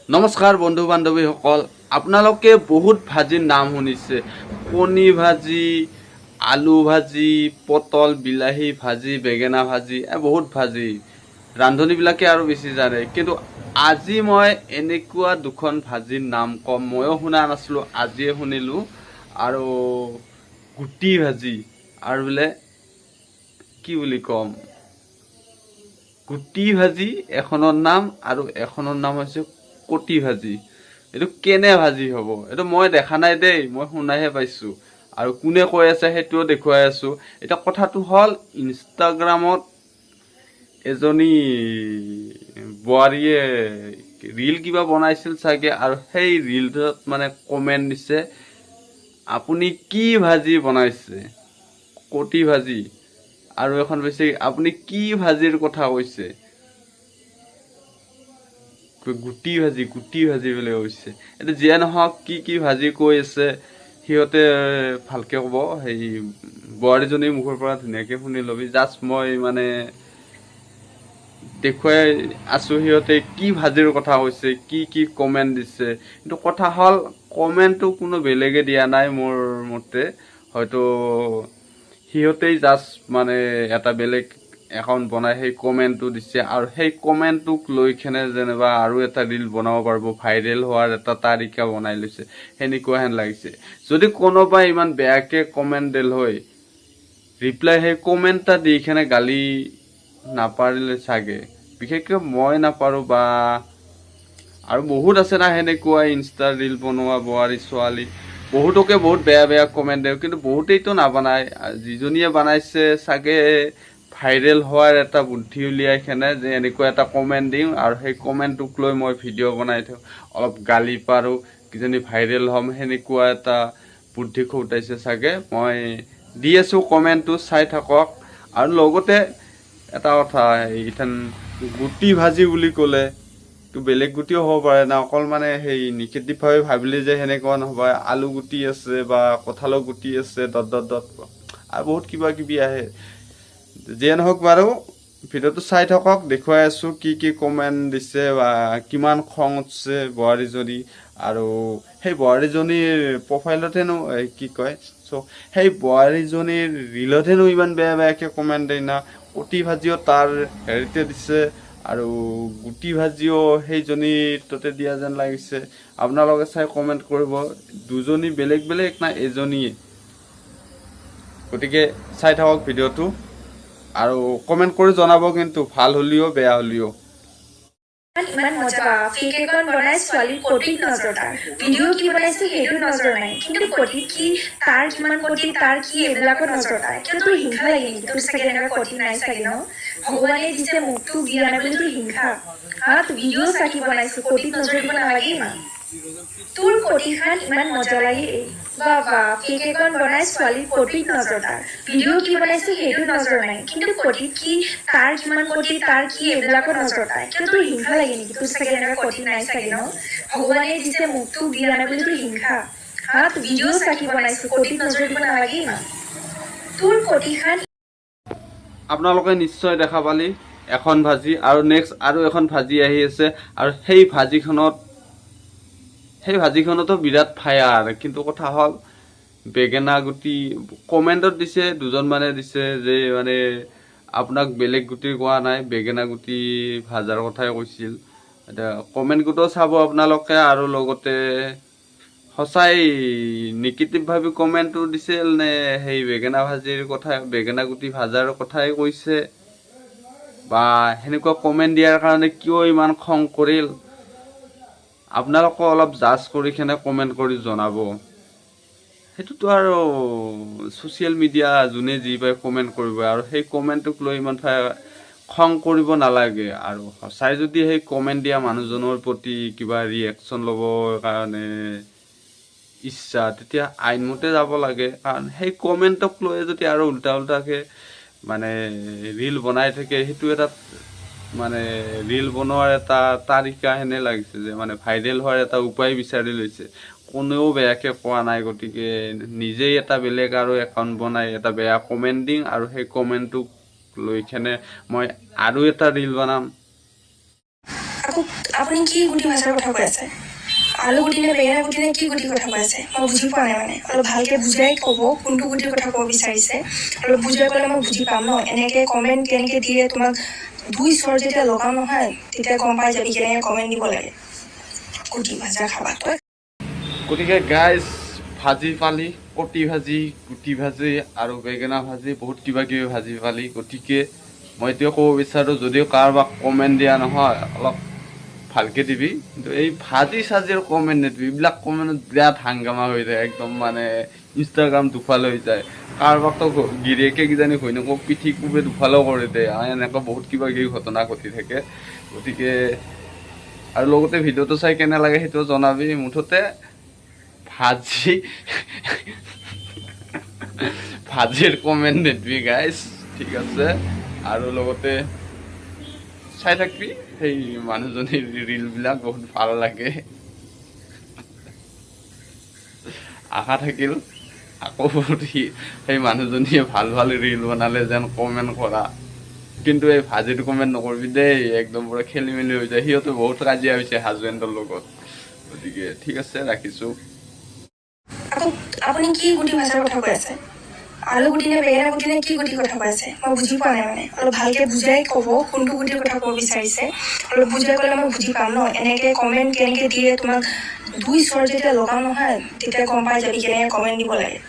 নমস্কাৰ বন্ধু বান্ধৱীসকল, আপোনালোকে বহুত ভাজিৰ নাম শুনিছে। কণী ভাজি, আলু ভাজি, পটল বিলাহী ভাজি, বেঙেনা ভাজি, বহুত ভাজি। ৰান্ধনীবিলাকে আৰু বেছি জানে। কিন্তু আজি মই এনেকুৱা দুখন ভাজিৰ নাম ক'ম, ময়ো শুনা নাছিলোঁ, আজিয়ে শুনিলোঁ। আৰু গুটি ভাজি আৰু বোলে কি বুলি ক'ম, গুটি ভাজি এখনৰ নাম আৰু এখনৰ নাম হৈছে কটি ভাজি। এইটো কেনে ভাজি হ'ব? এইটো মই দেখা নাই দেই, মই শুনাহে পাইছোঁ। আৰু কোনে কৈ আছে সেইটোও দেখুৱাই আছোঁ। এতিয়া কথাটো হ'ল, ইনষ্টাগ্ৰামত এজনী বোৱাৰীয়ে ৰীল কিবা বনাইছিল চাগে, আৰু সেই ৰীলটোত মানে কমেণ্ট দিছে, আপুনি কি ভাজি বনাইছে? কটি ভাজি। আৰু এখন বেছি, আপুনি কি ভাজিৰ কথা কৈছে? গুটি ভাজি, গুটি ভাজি বুলি কৈছে। এইটো যিয়ে নহওক, কি ভাজি কৈ আছে সিহঁতে ভালকে ক'ব। সেই বোৱাৰীজনীৰ মুখৰ পৰা ধুনীয়াকে শুনি ল'বি। জাষ্ট মই মানে দেখুৱাই আছোঁ সিহঁতে কি ভাজিৰ কথা কৈছে, কি কমেণ্ট দিছে। কিন্তু কথা হ'ল, কমেণ্টটো কোনো বেলেগে দিয়া নাই মোৰ মতে। হয়তো সিহঁতেই জাষ্ট মানে এটা বেলেগ একাউণ্ট বনাই সেই কমেণ্টটো দিছে, আৰু সেই কমেণ্টটোক লৈ কেনে যেনিবা আৰু এটা ৰীল বনাব পাৰিব, ভাইৰেল হোৱাৰ এটা তালিকা বনাই লৈছে, সেনেকুৱা হেন লাগিছে। যদি কোনোবাই ইমান বেয়াকে কমেণ্ট দিল হয়, ৰিপ্লাই সেই কমেণ্ট এটা দি কেনে গালি নাপাৰিলে চাগে। বিশেষকৈ মই নাপাৰোঁ, বা আৰু বহুত আছে না সেনেকুৱা ইনষ্টা ৰীল বনোৱা বোৱাৰী ছোৱালী, বহুতকে বহুত বেয়া কমেণ্ট দিয়ে। কিন্তু বহুতেইতো নাবনায়। যিজনীয়ে বনাইছে চাগে ভাইৰেল হোৱাৰ এটা বুদ্ধি উলিয়াই কেনে যে এনেকুৱা এটা কমেণ্ট দিম, আৰু সেই কমেণ্টটোক লৈ মই ভিডিঅ' বনাই থওঁ, অলপ গালি পাৰোঁ, কিজানি ভাইৰেল হ'ম, সেনেকুৱা এটা বুদ্ধি খটাইছে চাগে। মই দি আছোঁ কমেণ্টটো, চাই থাকক। আৰু লগতে এটা কথা, এইখান গুটি ভাজি বুলি ক'লে বেলেগ গুটিও হ'ব পাৰে না, অকল মানে সেই নিগেটিভভাৱে ভাবিলে যে সেনেকুৱা নহ'ব। আলু গুটি আছে, বা কঁঠালৰ গুটি আছে, ডট ডট ডট, আৰু বহুত কিবা কিবি আহে। যিয়ে নহওক বাৰু, ভিডিঅ'টো চাই থাকক, দেখুৱাই আছোঁ কি কমেণ্ট দিছে, বা কিমান খং উঠছে বোৱাৰীজনী। আৰু সেই বোৱাৰীজনীৰ প্ৰফাইলতেনো কি কয়, চ' সেই বোৱাৰীজনীৰ ৰীলতহেনো ইমান বেয়াকে কমেণ্ট দিয়ে না। কটি ভাজিও তাৰ হেৰিতে দিছে, আৰু গুটি ভাজিও সেইজনীৰ তাতে দিয়া যেন লাগিছে। আপোনালোকে চাই কমেণ্ট কৰিব, দুজনী বেলেগ না এজনীয়ে? গতিকে চাই থাকক ভিডিঅ'টো, আৰু কমেণ্ট কৰি জনাব, কিন্তু ভাল হ'লেও বেয়া হ'লেও। ইমান মজা ফেক একাউণ্ট বনাই ছোৱালীৰ কটিত নজৰ তাৰ। ভিডিঅ' কি বনাইছে সেইটো নজৰ নাই, কিন্তু কটিত কি, তাৰ কিমান কটি, তাৰ কি, এইবিলাকত নজৰ তাৰ। কিয় তোৰ হিংসা লাগে নেকি? তোৰ চাগে এনেকুৱা কটি নাই চাগে ন? ভগৱানে দিছে, মোকতো দিয়া নাই বুলি তোৰ হিংসা? হা, তোৰ ভিডিঅ' চা কি বনাইছো, কটিত নজৰ দিব নালাগে ইমান। তোৰ কটিখন ইমান মজা লাগে। বাহ বাহ, ফেক একাউণ্ট বনাই ছোৱালীৰ কটিত নজৰ তাৰ। ভিডিঅ' কি বনাইছে সেইটো নজৰ নাই, কিন্তু কটিত কি, তাৰ কিমান কটি, তাৰ কি, এইবিলাকত নজৰ তাৰ। কিয় তোৰ হিংসা লাগে নেকি? তোৰ চাগে এনেকুৱা কটি নাই চাগে ন? ভগৱানে দিছে, মোকতো দিয়া নাই বুলি তোৰ হিংসা? হা, তোৰ ভিডিঅ' চা কি বনাইছো, কটিত নজৰ দিব নালাগে ইমান। তোৰ কটিখন আপোনালোকে নিশ্চয় দেখা পালি এখন ভাজি, আৰু নেক্সট আৰু এখন ভাজি আহি আছে। আৰু সেই ভাজিখনতো বিৰাট ফায়াৰ। কিন্তু কথা হ'ল, বেঙেনা গুটি কমেণ্টত দিছে, দুজনমানে দিছে যে মানে আপোনাক বেলেগ গুটি কোৱা নাই, বেঙেনা গুটি ভাজাৰ কথাই কৈছিল। এতিয়া কমেণ্টটোতো চাব আপোনালোকে, আৰু লগতে সঁচাই নিগেটিভভাৱে কমেণ্টটো দিছিল নে সেই বেঙেনা ভাজিৰ কথা, বেঙেনা গুটি ভাজাৰ কথাই কৈছে, বা সেনেকুৱা কমেণ্ট দিয়াৰ কাৰণে কিয় ইমান খং কৰিল, আপোনালোকে অলপ জাজ কৰি কেনে কমেণ্ট কৰি জনাব। সেইটোতো আৰু ছ'চিয়েল মিডিয়া, যোনে যি পায় কমেণ্ট কৰিব, আৰু সেই কমেণ্টটোক লৈ ইমান খং কৰিব নালাগে। আৰু সঁচাই যদি সেই কমেণ্ট দিয়া মানুহজনৰ প্ৰতি কিবা ৰিয়েকশ্যন ল'বৰ কাৰণে ইচ্ছা, তেতিয়া আইনমতে যাব লাগে। কাৰণ সেই কমেণ্টক লৈ যদি আৰু উল্টাকে মানে ৰীল বনাই থাকে, সেইটো এটা মানে ৰীল বনোৱাৰ এটা তালিকা হেনে লাগিছে, যে মানে ভাইৰেল হোৱাৰ এটা উপায় বিচাৰি লৈছে। কোনেও বেয়াকে কোৱা নাই, গতিকে নিজেই এটা বেলেগ আৰু একাউণ্ট বনাই এটা বেয়া কমেণ্ট দিম, আৰু সেই কমেণ্টটোক লৈ কেনে মই আৰু এটা ৰীল বনাম। আকৌ আপুনি কি গুটি ভাষাৰ কথা কৈ আছে? আলু গুটি নে বেঙেনা গুটি নে কি গুটিৰ কথা কৈ আছে? মই বুজি পোৱা নাই মানে। অলপ ভালকে বুজাই ক'ব কোনটো গুটিৰ কথা ক'ব বিচাৰিছে। অলপ বুজাই ক'লে মই বুজি পাম ন। এনেকে কমেণ্ট কেনেকে দিয়ে তোমাক দুই স্বৰ যেতিয়া লগাও নহয় তেতিয়া গম পাই যাবি কেনেকে কমেণ্ট দিব লাগে। গুটি ভাজা খাবা তই। গতিকে গাইজ ভাজি পালি, কটি ভাজি, গুটি ভাজি আৰু বেঙেনা ভাজি, বহুত কিবা কিবি ভাজি পালি। গতিকে মই এতিয়া ক'ব বিচাৰোঁ, যদিও কাৰোবাক কমেণ্ট দিয়া নহয়, অলপ ভালকৈ দিবি। কিন্তু এই ভাজি চাজিৰ কমেণ্ট নিদিবি। এইবিলাক কমেণ্টত বিৰাট হাংগামা হৈ যায়, একদম মানে ইনষ্টাগ্ৰাম দুফাল হৈ যায়। কাৰোবাকতো গিৰিয়েকে কিজানি ঘৈণীয়েকক পিঠি কোবে দুফালেও কৰি দিয়ে। এনেকুৱা বহুত কিবা কিবি ঘটনা ঘটি থাকে। গতিকে আৰু লগতে ভিডিঅ'টো চাই কেনে লাগে সেইটো জনাবি। মুঠতে ভাজিৰ কমেণ্ট নিদিবি গাইজ, ঠিক আছে? আৰু লগতে চাই থাকবি সেই মানুহজনীৰ ৰিলবিলাক, বহুত ভাল লাগে। আশা থাকিল আকৌ সেই মানুহজনীয়ে ভাল ভাল ৰিল বনালে যেন কমেণ্ট কৰা। কিন্তু এই ভাজিৰ কমেণ্ট নকৰিবি দেই, একদম পুৰা খেলি মেলি হৈ যায়। সিহঁতে বহুত কাজিয়া হৈছে হাজবেণ্ডৰ লগত। গতিকে ঠিক আছে, ৰাখিছোঁ। আপুনি কি গুটি ভাষাৰ কথা কৈ আছে? আলু গুটি নে বেঙেনা গুটি নে কি গুটিৰ কথা কৈ আছে? মই বুজি পোৱা নাই মানে। অলপ ভালকে বুজাই ক'ব কোনটো গুটিৰ কথা ক'ব বিচাৰিছে। অলপ বুজাই ক'লে মই বুজি পাম ন। এনেকে কমেণ্ট কেনেকে দিয়ে তোমাক দুই স্বৰ যেতিয়া লগাও নহয় তেতিয়া গম পাই যাবি কেনেকে কমেণ্ট দিব লাগে।